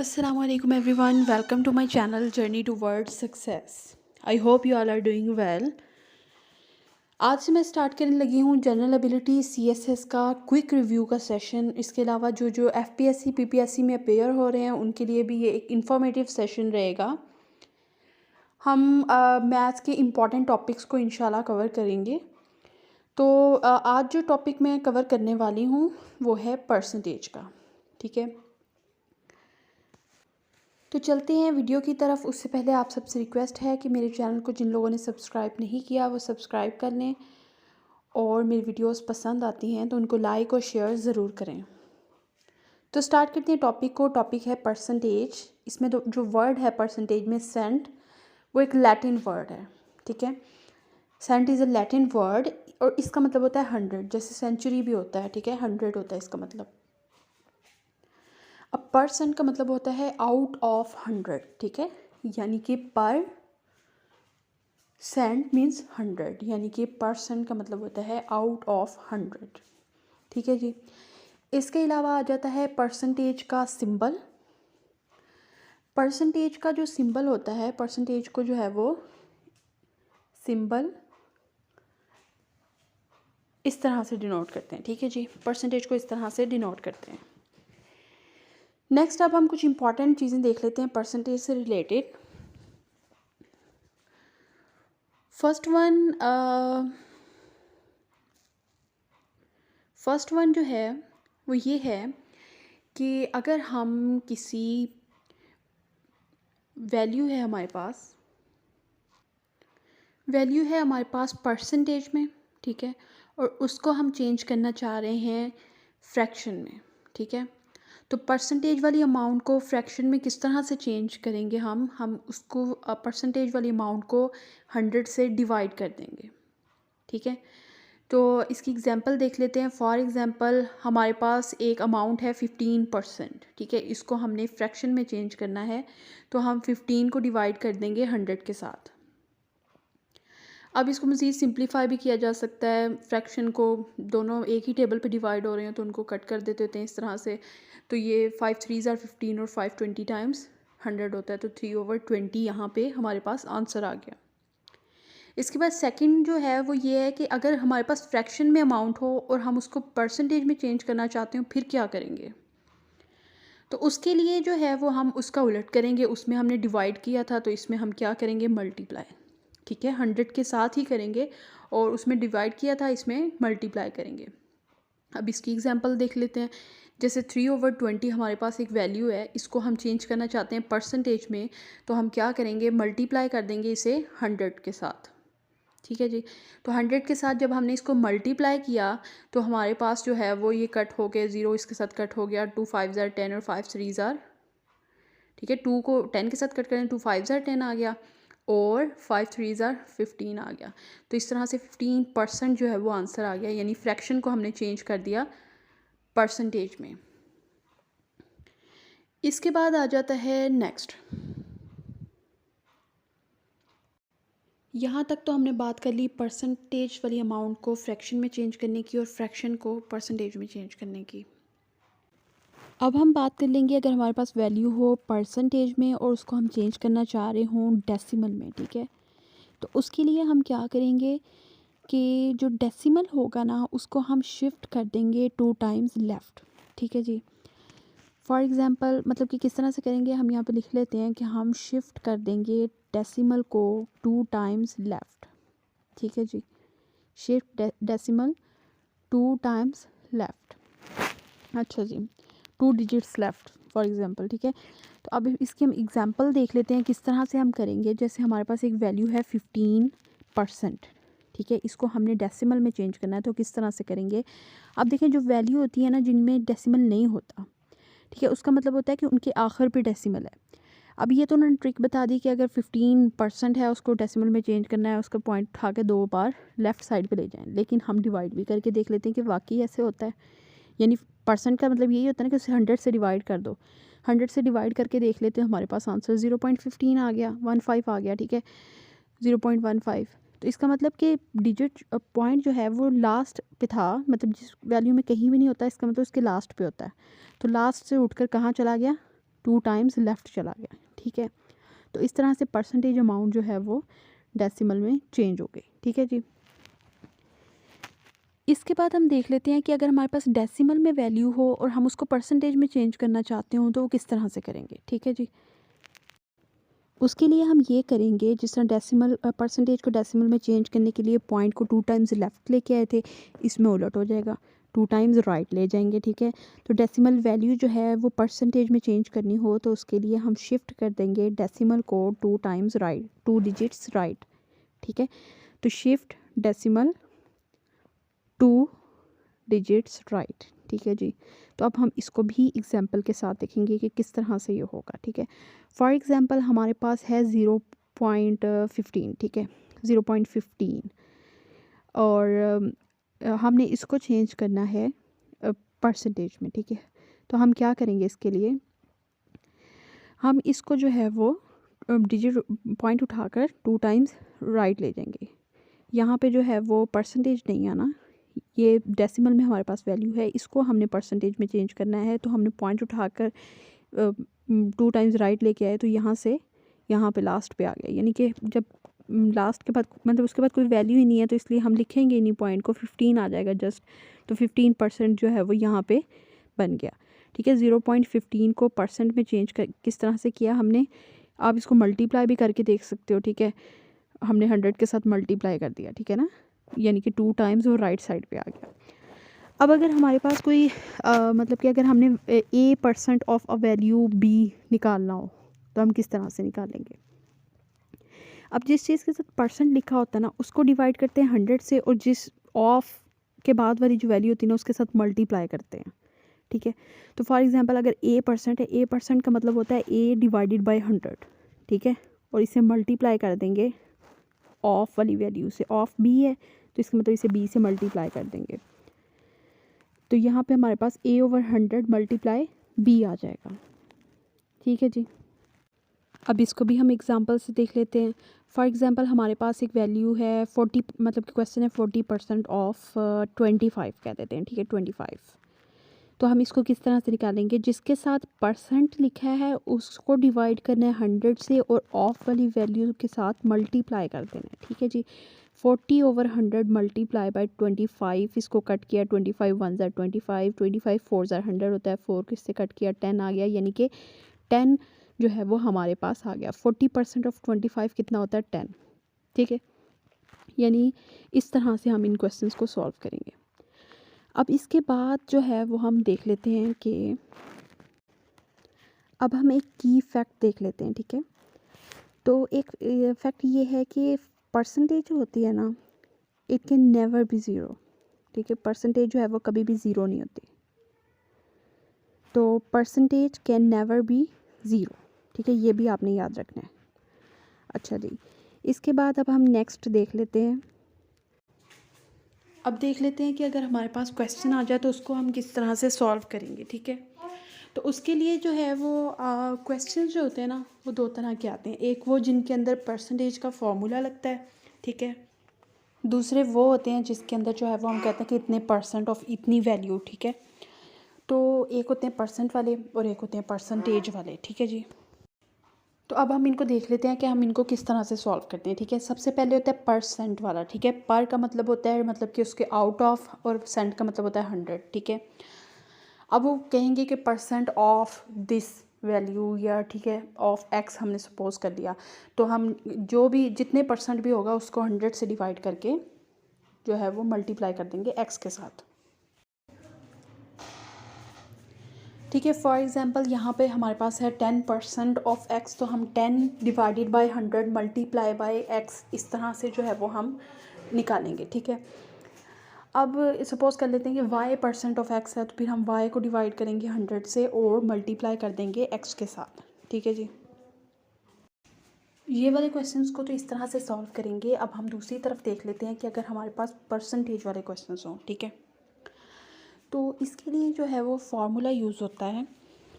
Assalamu alaikum everyone. Welcome to my channel Journey Towards Success. I hope you all are doing well. आज से मैं start करने लगी हूँ जनरल एबिलिटी CSS का क्विक रिव्यू का सेशन। इसके अलावा जो जो FPSC PPSC में अपेयर हो रहे हैं उनके लिए भी ये एक इन्फॉर्मेटिव सेशन रहेगा। हम मैथ्स के इम्पॉर्टेंट टॉपिक्स को इंशाल्लाह कवर करेंगे। तो आज जो टॉपिक मैं कवर करने वाली हूँ वो है परसेंटेज का। ठीक है, तो चलते हैं वीडियो की तरफ। उससे पहले आप सबसे रिक्वेस्ट है कि मेरे चैनल को जिन लोगों ने सब्सक्राइब नहीं किया वो सब्सक्राइब कर लें, और मेरी वीडियोस पसंद आती हैं तो उनको लाइक और शेयर ज़रूर करें। तो स्टार्ट करते हैं टॉपिक को। टॉपिक है परसेंटेज। इसमें जो वर्ड है परसेंटेज में सेंट, वो एक लैटिन वर्ड है। ठीक है, cent is a Latin word और इसका मतलब होता है 100, जैसे सेंचुरी भी होता है। ठीक है, 100 होता है इसका मतलब। अब परसेंट का मतलब होता है आउट ऑफ 100। ठीक है, यानी कि पर सेंट मीन्स 100, यानी कि परसेंट का मतलब होता है आउट ऑफ 100। ठीक है जी। इसके अलावा आ जाता है परसेंटेज का सिंबल। परसेंटेज का जो सिंबल होता है, परसेंटेज को जो है वो सिंबल इस तरह से डिनोट करते हैं। ठीक है जी, परसेंटेज को इस तरह से डिनोट करते हैं। नेक्स्ट अब हम कुछ इंपॉर्टेंट चीज़ें देख लेते हैं परसेंटेज से रिलेटेड। फर्स्ट वन जो है वो ये है कि अगर हम किसी वैल्यू है हमारे पास परसेंटेज में, ठीक है, और उसको हम चेंज करना चाह रहे हैं फ्रैक्शन में। ठीक है, तो परसेंटेज वाली अमाउंट को फ्रैक्शन में किस तरह से चेंज करेंगे? हम उसको परसेंटेज वाली अमाउंट को 100 से डिवाइड कर देंगे। ठीक है, तो इसकी एग्जांपल देख लेते हैं। फॉर एग्जांपल हमारे पास एक अमाउंट है 15%। ठीक है, इसको हमने फ्रैक्शन में चेंज करना है, तो हम 15 को डिवाइड कर देंगे 100 के साथ। अब इसको मज़ीद सिंप्लीफाई भी किया जा सकता है। फ्रैक्शन को दोनों एक ही टेबल पे डिवाइड हो रहे हैं तो उनको कट कर देते होते हैं इस तरह से। तो ये 5 3s are 15 और 5 20 टाइम्स 100 होता है, तो 3/20 यहाँ पे हमारे पास आंसर आ गया। इसके बाद सेकंड जो है वो ये है कि अगर हमारे पास फ्रैक्शन में अमाउंट हो और हम उसको परसेंटेज में चेंज करना चाहते हो, फिर क्या करेंगे? तो उसके लिए जो है वो हम उसका उलट करेंगे। उसमें हमने डिवाइड किया था तो इसमें हम क्या करेंगे? मल्टीप्लाई। ठीक है, 100 के साथ ही करेंगे, और उसमें डिवाइड किया था, इसमें मल्टीप्लाई करेंगे। अब इसकी एग्जांपल देख लेते हैं। जैसे 3/20 हमारे पास एक वैल्यू है, इसको हम चेंज करना चाहते हैं परसेंटेज में, तो हम क्या करेंगे? मल्टीप्लाई कर देंगे इसे 100 के साथ। ठीक है जी, तो 100 के साथ जब हमने इसको मल्टीप्लाई किया तो हमारे पास जो है वो ये कट हो गया, 0 इसके साथ कट हो गया, 2 5s are 10 और 5 3s are, ठीक है, 2 को 10 के साथ कट करें, 2 5s are 10 आ गया और 5 3s are 15 आ गया। तो इस तरह से 15% जो है वो आंसर आ गया, यानी फ्रैक्शन को हमने चेंज कर दिया परसेंटेज में। इसके बाद आ जाता है नेक्स्ट। यहाँ तक तो हमने बात कर ली परसेंटेज वाली अमाउंट को फ्रैक्शन में चेंज करने की और फ्रैक्शन को परसेंटेज में चेंज करने की। अब हम बात कर लेंगे अगर हमारे पास वैल्यू हो परसेंटेज में और उसको हम चेंज करना चाह रहे हों डेसिमल में। ठीक है, तो उसके लिए हम क्या करेंगे कि जो डेसिमल होगा ना उसको हम शिफ्ट कर देंगे 2 टाइम्स लेफ़्ट। ठीक है जी, फॉर एग्ज़ाम्पल मतलब कि किस तरह से करेंगे, हम यहाँ पे लिख लेते हैं कि हम शिफ्ट कर देंगे डेसिमल को 2 टाइम्स लेफ़्ट। ठीक है जी, शिफ्ट डेसिमल 2 टाइम्स लेफ़्ट। अच्छा जी, 2 डिजिट्स लेफ़्ट फॉर एग्ज़ाम्पल। ठीक है, तो अब इसकी हम एग्ज़ाम्पल देख लेते हैं किस तरह से हम करेंगे। जैसे हमारे पास एक वैल्यू है 15%। ठीक है, इसको हमने डेसिमल में चेंज करना है, तो किस तरह से करेंगे? अब देखें, जो वैल्यू होती है ना जिनमें डेसिमल नहीं होता, ठीक है, उसका मतलब होता है कि उनके आखिर पे डेसिमल है। अब ये तो उन्होंने ट्रिक बता दी कि अगर 15% है उसको डेसिमल में चेंज करना है, उसका पॉइंट उठा के 2 बार लेफ़्ट साइड पे ले जाएं। लेकिन हम डिवाइड भी करके देख लेते हैं कि वाकई ऐसे होता है। यानी परसेंट का मतलब यही होता है ना कि उसे 100 से डिवाइड कर दो। 100 से डिवाइड करके देख लेते हैं, हमारे पास आंसर 0.15 आ गया, 15 आ गया। ठीक है, 0.15। तो इसका मतलब कि डिजिट पॉइंट जो है वो लास्ट पे था, मतलब जिस वैल्यू में कहीं भी नहीं होता, इसका मतलब उसके लास्ट पे होता है। तो लास्ट से उठकर कहाँ चला गया? 2 टाइम्स लेफ़्ट चला गया, ठीक है। तो इस तरह से परसेंटेज अमाउंट जो है वो डेसिमल में चेंज हो गई, ठीक है जी। इसके बाद हम देख लेते हैं कि अगर हमारे पास डेसिमल में वैल्यू हो और हम उसको परसेंटेज में चेंज करना चाहते हो तो वो किस तरह से करेंगे, ठीक है जी। उसके लिए हम ये करेंगे, जिस तरह डेसिमल परसेंटेज को डेसिमल में चेंज करने के लिए पॉइंट को 2 टाइम्स लेफ़्ट लेके आए थे, इसमें उलट हो जाएगा, 2 टाइम्स राइट ले जाएंगे, ठीक है। तो डेसिमल वैल्यू जो है वो परसेंटेज में चेंज करनी हो तो उसके लिए हम शिफ्ट कर देंगे डेसिमल को 2 टाइम्स राइट, 2 डिजिट्स राइट, ठीक है। तो शिफ्ट डेसिमल 2 डिजिट्स राइट, ठीक है जी। तो अब हम इसको भी एग्जांपल के साथ देखेंगे कि किस तरह से ये होगा, ठीक है। फॉर एग्जांपल हमारे पास है 0.15, ठीक है, 0.15 और हमने इसको चेंज करना है परसेंटेज में, ठीक है। तो हम क्या करेंगे, इसके लिए हम इसको जो है वो डिजिट पॉइंट उठाकर 2 टाइम्स राइट ले जाएंगे। यहाँ पे जो है वो परसेंटेज नहीं आना, ये डेसिमल में हमारे पास वैल्यू है, इसको हमने परसेंटेज में चेंज करना है। तो हमने पॉइंट उठाकर 2 टाइम्स राइट लेके आए तो यहाँ से यहाँ पे लास्ट पे आ गया, यानी कि जब लास्ट के बाद मतलब उसके बाद कोई वैल्यू ही नहीं है तो इसलिए हम लिखेंगे ही नहीं पॉइंट को, 15 आ जाएगा जस्ट। तो 15% जो है वो यहाँ पे बन गया, ठीक है। 0.15 को परसेंट में चेंज कर किस तरह से किया हमने, आप इसको मल्टीप्लाई भी करके देख सकते हो, ठीक है। हमने 100 के साथ मल्टीप्लाई कर दिया, ठीक है ना, यानी कि 2 टाइम्स वो राइट साइड पे आ गया। अब अगर हमारे पास कोई मतलब कि अगर हमने A% of a value B निकालना हो तो हम किस तरह से निकालेंगे। अब जिस चीज़ के साथ परसेंट लिखा होता है ना उसको डिवाइड करते हैं 100 से, और जिस ऑफ के बाद वाली जो वैल्यू होती है ना उसके साथ मल्टीप्लाई करते हैं, ठीक है। तो फॉर एग्जांपल अगर A% है, A% का मतलब होता है A डिवाइडेड बाय 100, ठीक है, और इसे मल्टीप्लाई कर देंगे ऑफ वाली वैल्यू से। ऑफ B है तो इसका मतलब इसे B से मल्टीप्लाई कर देंगे, तो यहाँ पे हमारे पास A/100 मल्टीप्लाई B आ जाएगा, ठीक है जी। अब इसको भी हम एग्जांपल से देख लेते हैं। फॉर एग्जांपल हमारे पास एक वैल्यू है 40, मतलब कि क्वेश्चन है 40% ऑफ 25 कह देते हैं, ठीक है, 25। तो हम इसको किस तरह से निकालेंगे, जिसके साथ परसेंट लिखा है उसको डिवाइड करना है 100 से और ऑफ वाली वैल्यू के साथ मल्टीप्लाई कर देना है, ठीक है जी। 40/100 मल्टीप्लाई बाय 25, इसको कट किया 25 1 ज़ा 25, 25 4 ज़ा 100 होता है, 4 किससे कट किया 10 आ गया, यानी कि 10 जो है वो हमारे पास आ गया। 40% ऑफ 25 कितना होता है 10, ठीक है। यानी इस तरह से हम इन क्वेश्चंस को सॉल्व करेंगे। अब इसके बाद जो है वो हम देख लेते हैं कि अब हम एक की फैक्ट देख लेते हैं, ठीक है। तो एक फैक्ट ये है कि परसेंटेज जो होती है ना, it can never be zero, ठीक है। परसेंटेज जो है वो कभी भी ज़ीरो नहीं होती, तो percentage can never be zero, ठीक है, ये भी आपने याद रखना है। अच्छा जी, इसके बाद अब हम नेक्स्ट देख लेते हैं। अब देख लेते हैं कि अगर हमारे पास क्वेश्चन आ जाए तो उसको हम किस तरह से सॉल्व करेंगे, ठीक है। तो उसके लिए जो है वो क्वेश्चन जो होते हैं ना वो 2 तरह के आते हैं। एक वो जिनके अंदर परसेंटेज का फॉर्मूला लगता है, ठीक है। दूसरे वो होते हैं जिसके अंदर जो है वो हम कहते हैं कि इतने परसेंट ऑफ इतनी वैल्यू, ठीक है। तो एक होते हैं परसेंट वाले और एक होते हैं परसेंटेज वाले, ठीक है जी। तो अब हम इनको देख लेते हैं कि हम इनको किस तरह से सॉल्व करते हैं, ठीक है। सबसे पहले होता है परसेंट वाला, ठीक है। पर का मतलब होता है मतलब कि उसके आउट ऑफ, और सेंट का मतलब होता है 100, ठीक है। अब वो कहेंगे कि परसेंट ऑफ दिस वैल्यू, या ठीक है ऑफ एक्स हमने सपोज कर लिया, तो हम जो भी जितने परसेंट भी होगा उसको 100 से डिवाइड करके जो है वो मल्टीप्लाई कर देंगे एक्स के साथ, ठीक है। फॉर एग्जांपल यहाँ पे हमारे पास है 10% ऑफ एक्स, तो हम 10 divided by 100 multiply by x, इस तरह से जो है वो हम निकालेंगे, ठीक है। अब सपोज़ कर लेते हैं कि y% ऑफ एक्स है, तो फिर हम y को डिवाइड करेंगे 100 से और मल्टीप्लाई कर देंगे x के साथ, ठीक है जी। ये वाले क्वेश्चंस को तो इस तरह से सॉल्व करेंगे। अब हम दूसरी तरफ देख लेते हैं कि अगर हमारे पास परसेंटेज वाले क्वेश्चंस हों, ठीक है, तो इसके लिए जो है वो फार्मूला यूज़ होता है,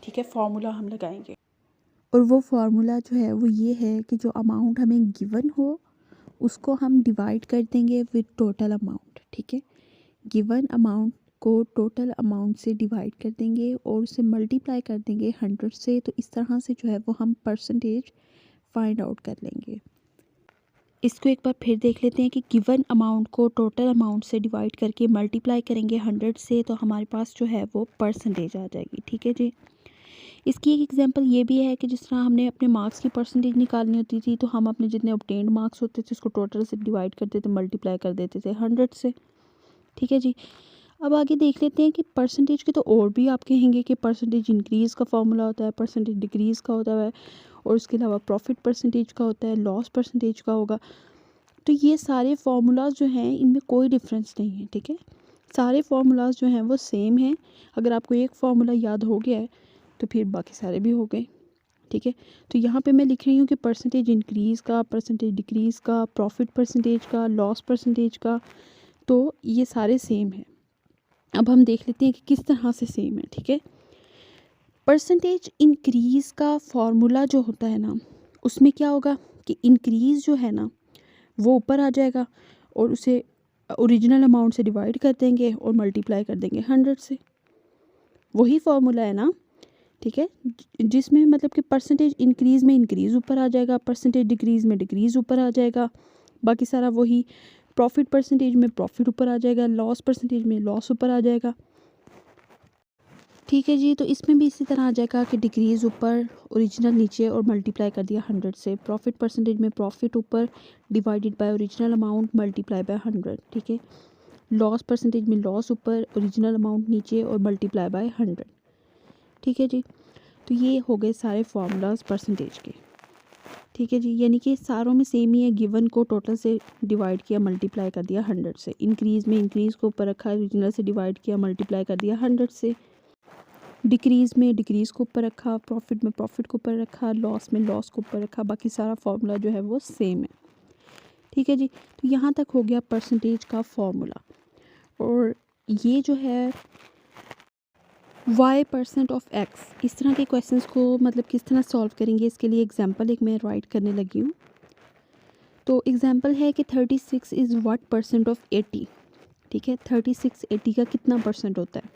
ठीक है। फार्मूला हम लगाएंगे और वो फार्मूला जो है वो ये है कि जो अमाउंट हमें गिवन हो उसको हम डिवाइड कर देंगे विद टोटल अमाउंट, ठीक है। गिवन अमाउंट को टोटल अमाउंट से डिवाइड कर देंगे और उसे मल्टीप्लाई कर देंगे 100 से, तो इस तरह से जो है वो हम परसेंटेज फाइंड आउट कर लेंगे। इसको एक बार फिर देख लेते हैं कि गिवन अमाउंट को टोटल अमाउंट से डिवाइड करके मल्टीप्लाई करेंगे 100 से, तो हमारे पास जो है वो परसेंटेज आ जाएगी। ठीक है जी। इसकी एक एग्जांपल ये भी है कि जिस तरह हमने अपने मार्क्स की परसेंटेज निकालनी होती थी, तो हम अपने जितने ऑब्टेन्ड मार्क्स होते थे उसको टोटल से डिवाइड करते थे, मल्टीप्लाई कर देते थे 100 से। ठीक है जी। अब आगे देख लेते हैं कि परसेंटेज के तो और भी आप कहेंगे कि परसेंटेज इंक्रीज़ का फॉर्मूला होता है, परसेंटेज डिक्रीज़ का होता है, और उसके अलावा प्रॉफिट परसेंटेज का होता है, लॉस परसेंटेज का होगा। तो ये सारे फार्मूलाज जो हैं इनमें कोई डिफरेंस नहीं है। ठीक है, सारे फार्मूलाज जो हैं वो सेम हैं। अगर आपको एक फार्मूला याद हो गया है तो फिर बाकी सारे भी हो गए। ठीक है, तो यहाँ पे मैं लिख रही हूँ कि परसेंटेज इंक्रीज़ का, परसेंटेज डिक्रीज़ का, प्रॉफिट परसेंटेज का, लॉस परसेंटेज का, तो ये सारे सेम हैं। अब हम देख लेते हैं कि किस तरह से सेम है। ठीक है, परसेंटेज इंक्रीज़ का फॉर्मूला जो होता है ना, उसमें क्या होगा कि इंक्रीज़ जो है ना वो ऊपर आ जाएगा और उसे ओरिजिनल अमाउंट से डिवाइड कर देंगे और मल्टीप्लाई कर देंगे 100 से। वही फॉर्मूला है ना। ठीक है, जिसमें मतलब कि परसेंटेज इंक्रीज़ में इंक्रीज़ ऊपर आ जाएगा, परसेंटेज डिक्रीज़ में डिक्रीज़ ऊपर आ जाएगा, बाकी सारा वही। प्रॉफिट परसेंटेज में प्रॉफिट ऊपर आ जाएगा, लॉस परसेंटेज में लॉस ऊपर आ जाएगा। ठीक है जी, तो इसमें भी इसी तरह आ जाएगा कि डिक्रीज़ ऊपर, ओरिजिनल नीचे और मल्टीप्लाई कर दिया 100 से। प्रॉफिट परसेंटेज में प्रॉफिट ऊपर divided by original amount multiply by 100। ठीक है, लॉस परसेंटेज में लॉस ऊपर, ओरिजिनल अमाउंट नीचे और मल्टीप्लाई बाय 100। ठीक है जी, तो ये हो गए सारे फार्मूलाज परसेंटेज के। ठीक है जी, यानी कि सारों में सेम ही है। गिवन को टोटल से डिवाइड किया, मल्टीप्लाई कर दिया 100 से। इंक्रीज़ में इंक्रीज़ को ऊपर रखा, ओरिजिनल से डिवाइड किया, मल्टीप्लाई कर दिया 100 से। डिक्रीज़ में डिक्रीज़ को ऊपर रखा, प्रॉफिट में प्रॉफिट को ऊपर रखा, लॉस में लॉस को ऊपर रखा, बाकी सारा फार्मूला जो है वो सेम है। ठीक है जी, तो यहाँ तक हो गया परसेंटेज का फार्मूला। और ये जो है y% ऑफ x, इस तरह के क्वेश्चंस को मतलब किस तरह सॉल्व करेंगे, इसके लिए एग्जांपल एक मैं राइट करने लगी हूँ। तो एग्जांपल है कि 36 इज़ व्हाट परसेंट ऑफ 80। ठीक है, 36 80 का कितना परसेंट होता है,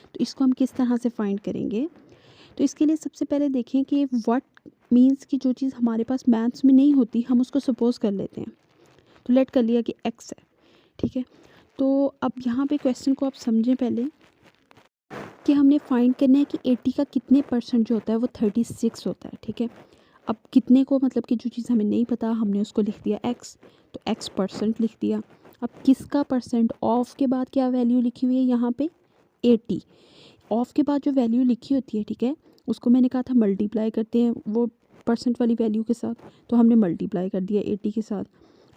तो इसको हम किस तरह से फाइंड करेंगे। तो इसके लिए सबसे पहले देखें कि व्हाट मीन्स की जो चीज़ हमारे पास मैथ्स में नहीं होती, हम उसको सपोज कर लेते हैं। तो लेट कर लिया कि x है। ठीक है, तो अब यहाँ पे क्वेश्चन को आप समझें पहले कि हमने फाइंड करना है कि 80 का कितने परसेंट जो होता है वो 36 होता है। ठीक है, अब कितने को मतलब कि जो चीज़ हमें नहीं पता हमने उसको लिख दिया x, तो x परसेंट लिख दिया। अब किसका परसेंट, ऑफ के बाद क्या वैल्यू लिखी हुई है यहाँ पे 80। ऑफ के बाद जो वैल्यू लिखी होती है, ठीक है, उसको मैंने कहा था मल्टीप्लाई करते हैं वो परसेंट वाली वैल्यू के साथ, तो हमने मल्टीप्लाई कर दिया 80 के साथ।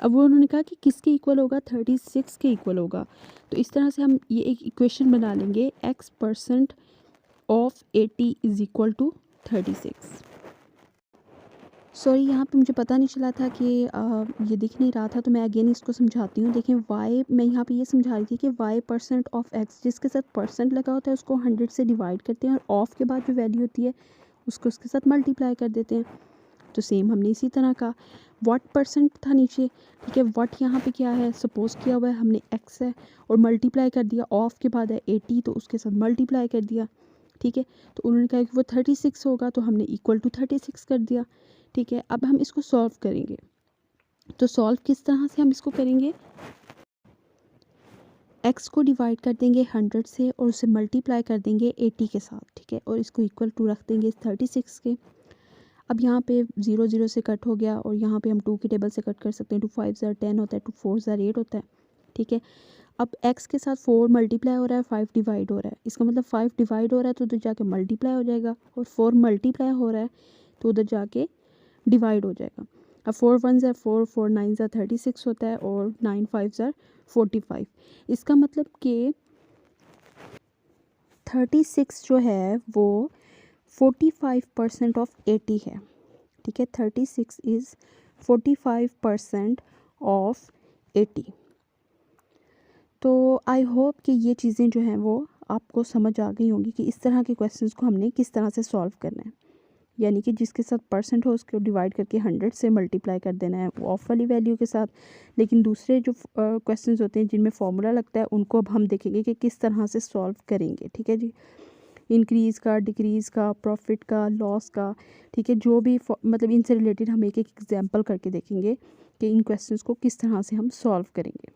अब वो उन्होंने कहा कि किसके इक्वल होगा, 36 के इक्वल होगा। तो इस तरह से हम ये एक इक्वेशन बना लेंगे, x% of 80 is equal to 36। Sorry, यहाँ पे मुझे पता नहीं चला था कि ये दिख नहीं रहा था, तो मैं अगेन इसको समझाती हूँ। देखें, y मैं यहाँ पे ये समझा रही थी कि y% ऑफ x, जिसके साथ परसेंट लगा होता है उसको 100 से डिवाइड करते हैं और ऑफ के बाद जो वैल्यू होती है उसको उसके साथ मल्टीप्लाई कर देते हैं। तो सेम हमने इसी तरह का व्हाट परसेंट था नीचे। ठीक है, व्हाट यहाँ पे क्या है, सपोज किया हुआ है हमने x है और मल्टीप्लाई कर दिया, ऑफ के बाद है 80 तो उसके साथ मल्टीप्लाई कर दिया। ठीक है, तो उन्होंने कहा कि वो 36 होगा, तो हमने इक्वल टू 36 कर दिया। ठीक है, अब हम इसको सॉल्व करेंगे। तो सॉल्व किस तरह से हम इसको करेंगे, x को डिवाइड कर देंगे 100 से और उसे मल्टीप्लाई कर देंगे 80 के साथ। ठीक है, और इसको इक्वल टू रख देंगे 36 के। अब यहाँ पे 0 0 से कट हो गया और यहाँ पे हम 2 की टेबल से कट कर सकते हैं। 2 5 ज़ार 10 होता है, 2 4 ज़ार 8 होता है। ठीक है, अब x के साथ 4 मल्टीप्लाई हो रहा है, 5 डिवाइड हो रहा है, इसका मतलब 5 डिवाइड हो रहा है तो उधर जाके मल्टीप्लाई हो जाएगा, और 4 मल्टीप्लाई हो रहा है तो उधर जाके डिवाइड हो जाएगा। अब 4 1 ज़ार 4, 4 9 ज़ार 36 होता है और 9 5 ज़ार 45। इसका मतलब कि 36 जो है वो 45% ऑफ 80 है। ठीक है, 36 इज़ 45% ऑफ 80। तो आई होप कि ये चीज़ें जो हैं वो आपको समझ आ गई होंगी कि इस तरह के क्वेश्चंस को हमने किस तरह से सॉल्व करना है। यानी कि जिसके साथ परसेंट हो उसको डिवाइड करके 100 से मल्टीप्लाई कर देना है ऑफ वाली वैल्यू के साथ। लेकिन दूसरे जो क्वेश्चंस होते हैं जिनमें फॉर्मूला लगता है उनको अब हम देखेंगे कि किस तरह से सॉल्व करेंगे, ठीक है जी। इंक्रीज़ का, डिक्रीज़ का, प्रॉफिट का, लॉस का, ठीक है, जो भी मतलब इनसे रिलेटेड हम एक एक एग्जाम्पल करके देखेंगे कि इन क्वेश्चंस को किस तरह से हम सॉल्व करेंगे।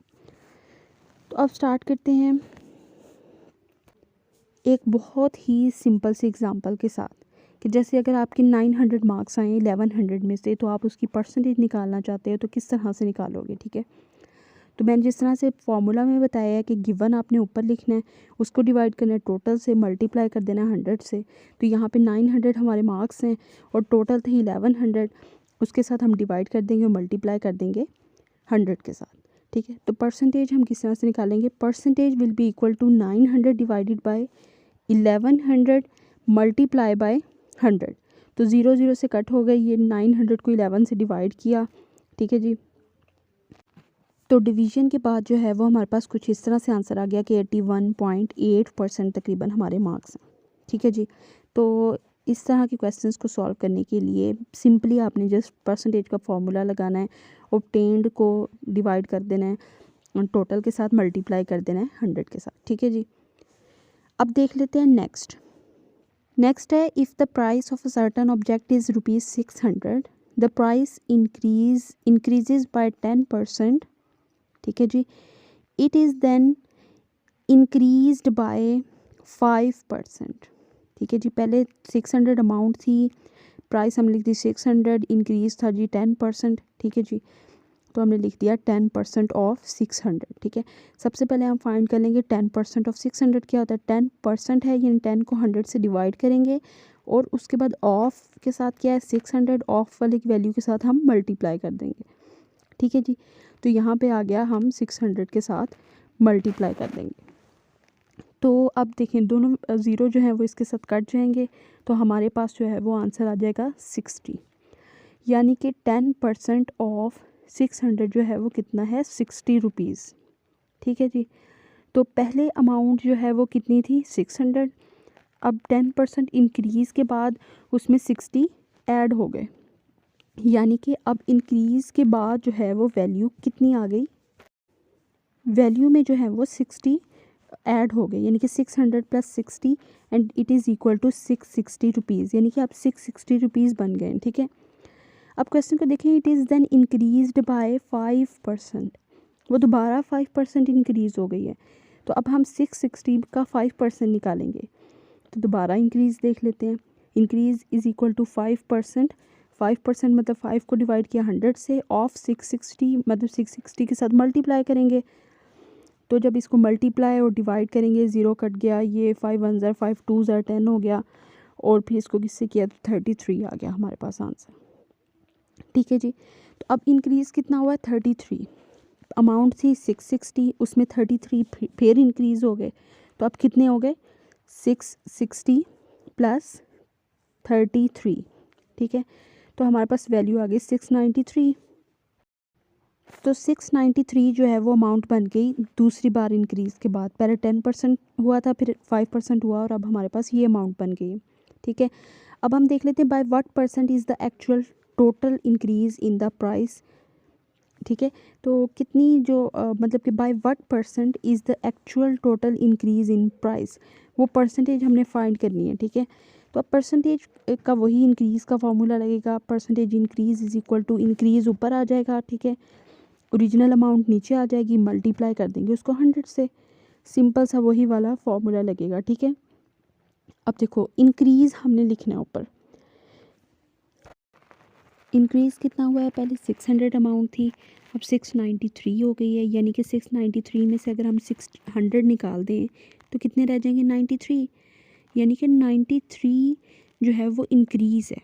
तो अब स्टार्ट करते हैं एक बहुत ही सिंपल से एग्जांपल के साथ कि जैसे अगर आपके 900 मार्क्स आए 1100 में से, तो आप उसकी परसेंटेज निकालना चाहते हो तो किस तरह से निकालोगे, ठीक है। तो मैंने जिस तरह से फॉर्मूला में बताया है कि गिवन आपने ऊपर लिखना है, उसको डिवाइड करना है टोटल से, मल्टीप्लाई कर देना है 100 से। तो यहाँ पे 900 हमारे मार्क्स हैं और टोटल थे 1100, उसके साथ हम डिवाइड कर देंगे, मल्टीप्लाई कर देंगे 100 के साथ, ठीक है। तो परसेंटेज हम किस तरह से निकालेंगे, percentage will be equal to 900 divided by 1100 multiply by 100। तो 0 0 से कट हो गई, ये 900 को 11 से डिवाइड किया, ठीक है जी। तो डिवीजन के बाद जो है वो हमारे पास कुछ इस तरह से आंसर आ गया कि 81.8% तकरीबन हमारे मार्क्स हैं, ठीक है जी। तो इस तरह के क्वेश्चंस को सॉल्व करने के लिए सिंपली आपने जस्ट परसेंटेज का फॉर्मूला लगाना है, ऑब्टेन्ड को डिवाइड कर देना है टोटल के साथ, मल्टीप्लाई कर देना है 100 के साथ, ठीक है जी। अब देख लेते हैं नेक्स्ट है if the price of a certain object is ₹600, the price increases by 10%, ठीक है जी, it is then increased by 5%, ठीक है जी। पहले 600 अमाउंट थी, प्राइस हम लिख दी 600, इंक्रीज था जी 10%, ठीक है जी। तो हमने लिख दिया 10% ऑफ 600, ठीक है। सबसे पहले हम फाइंड कर लेंगे 10% ऑफ 600 क्या होता है। 10% है यानी 10 को 100 से डिवाइड करेंगे और उसके बाद ऑफ के साथ क्या है 600, ऑफ वाले की वैल्यू के साथ हम मल्टीप्लाई कर देंगे, ठीक है जी। तो यहाँ पे आ गया हम 600 के साथ मल्टीप्लाई कर देंगे। तो अब देखें दोनों ज़ीरो जो है वो इसके साथ कट जाएंगे, तो हमारे पास जो है वो आंसर आ जाएगा 60, यानी कि 10% ऑफ 600 जो है वो कितना है 60 रुपीज़, ठीक है जी। तो पहले अमाउंट जो है वो कितनी थी 600, अब 10% इंक्रीज़ के बाद उसमें 60 ऐड हो गए, यानी कि अब इंक्रीज़ के बाद जो है वो वैल्यू कितनी आ गई, वैल्यू में जो है वो 60 ऐड हो गए, यानी कि 600 plus 60 and it is equal to 660 rupees, यानी कि अब 660 रुपीज़ बन गए, ठीक है। अब क्वेश्चन को देखें, it is then increased by 5%, वो दोबारा 5% इंक्रीज़ हो गई है। तो अब हम 660 का 5% निकालेंगे, तो दोबारा इंक्रीज़ देख लेते हैं। इंक्रीज़ इज़ इक्वल टू 5%, 5% मतलब 5 को डिवाइड किया 100 से, ऑफ 660 मतलब 660 के साथ मल्टीप्लाई करेंगे। तो जब इसको मल्टीप्लाई और डिवाइड करेंगे, ज़ीरो कट गया, ये 5 1 ज़ार 5 2 ज़ार 10 हो गया, और फिर इसको किससे किया तो 33 आ गया हमारे पास आंसर, ठीक है जी। तो अब इंक्रीज़ कितना हुआ है 33, अमाउंट थी 660, उसमें 33 फिर इंक्रीज़ हो गए, तो अब कितने हो गए 660 प्लस 33, ठीक है। तो हमारे पास वैल्यू आ गई 693। तो 693 जो है वो अमाउंट बन गई दूसरी बार इंक्रीज़ के बाद, पहले 10% हुआ था, फिर 5% हुआ, और अब हमारे पास ये अमाउंट बन गई, ठीक है। अब हम देख लेते हैं by what percent is the actual total increase in the price, ठीक है। तो कितनी जो मतलब कि by what percent is the actual total increase in price, वो परसेंटेज हमने फाइंड करनी है, ठीक है। तो अब परसेंटेज का वही इंक्रीज़ का फॉर्मूला लगेगा, percentage increase is equal to increase ऊपर आ जाएगा, ठीक है, ओरिजिनल अमाउंट नीचे आ जाएगी, मल्टीप्लाई कर देंगे उसको 100 से, सिंपल सा वही वाला फॉर्मूला लगेगा, ठीक है। अब देखो इंक्रीज़ हमने लिखना है ऊपर, इंक्रीज़ कितना हुआ है, पहले 600 अमाउंट थी, अब 693 हो गई है, यानी कि 693 में से अगर हम 600 निकाल दें तो कितने रह जाएंगे 93, यानी कि 93 जो है वो इंक्रीज़ है,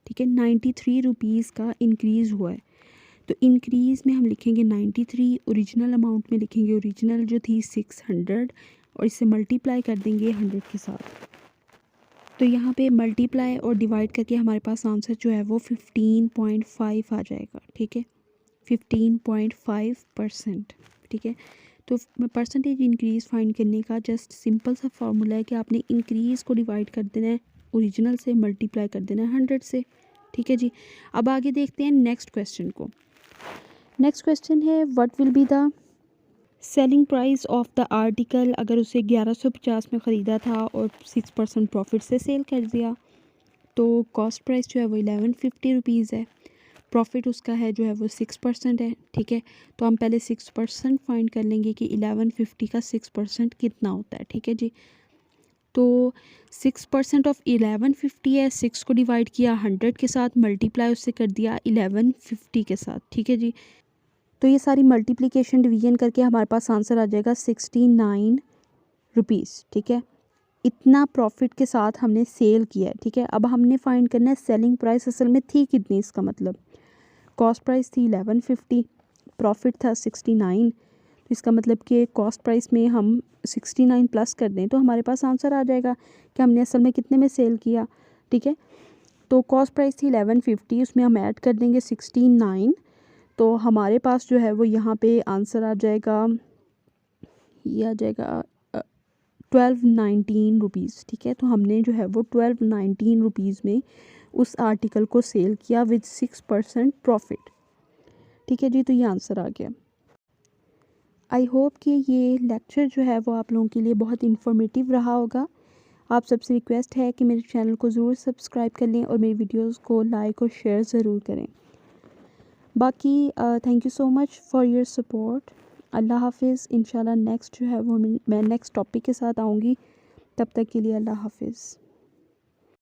ठीक है। 93 रुपीज़ का इंक्रीज़ हुआ है, तो इंक्रीज़ में हम लिखेंगे 93, ओरिजिनल अमाउंट में लिखेंगे ओरिजिनल जो थी 600, और इससे मल्टीप्लाई कर देंगे 100 के साथ। तो यहाँ पे मल्टीप्लाई और डिवाइड करके हमारे पास आंसर जो है वो 15.5 आ जाएगा, ठीक है, 15.5%, ठीक है। तो परसेंटेज इंक्रीज़ फाइंड करने का जस्ट सिंपल सा फार्मूला है कि आपने इंक्रीज़ को डिवाइड कर देना है ओरिजिनल से मल्टीप्लाई कर देना है 100 से। ठीक है जी। अब आगे देखते हैं नेक्स्ट क्वेश्चन को। नेक्स्ट क्वेश्चन है what will be the selling price of the article, अगर उसे 1150 में ख़रीदा था और 6% प्रॉफिट से सेल कर दिया तो कॉस्ट प्राइस जो है वो 1150 रुपीज़ है, प्रॉफिट उसका है जो है वो 6% है। ठीक है, तो हम पहले 6% फाइंड कर लेंगे कि 1150 का 6% कितना होता है। ठीक है जी, तो 6% ऑफ 1150 है, 6 को डिवाइड किया 100 के साथ, मल्टीप्लाई उससे कर दिया 1150 के साथ। ठीक है जी, तो ये सारी मल्टीप्लिकेशन डिवीजन करके हमारे पास आंसर आ जाएगा 69 रुपीज़। ठीक है, इतना प्रॉफिट के साथ हमने सेल किया है। ठीक है, अब हमने फाइंड करना है सेलिंग प्राइस असल में थी कितनी। इसका मतलब कॉस्ट प्राइस थी 1150, प्रॉफिट था 69, तो इसका मतलब कि कॉस्ट प्राइस में हम 69 प्लस कर दें तो हमारे पास आंसर आ जाएगा कि हमने असल में कितने में सेल किया। ठीक है, तो कॉस्ट प्राइस थी 1150, उसमें हम ऐड कर देंगे 69, तो हमारे पास जो है वो यहाँ पे आंसर आ जाएगा, ये आ जाएगा 1219 रुपीज़। ठीक है, तो हमने जो है वो 1219 रुपीज़ में उस आर्टिकल को सेल किया विद 6% प्रॉफिट। ठीक है जी, तो ये आंसर आ गया। आई होप कि ये लेक्चर जो है वो आप लोगों के लिए बहुत इन्फॉर्मेटिव रहा होगा। आप सबसे रिक्वेस्ट है कि मेरे चैनल को ज़रूर सब्सक्राइब कर लें और मेरी वीडियोस को लाइक और शेयर ज़रूर करें। बाकी thank you so much for your support. अल्लाह हाफिज़। इंशाल्लाह नेक्स्ट जो है वो मैं नेक्स्ट टॉपिक के साथ आऊँगी। तब तक के लिए अल्लाह हाफिज़।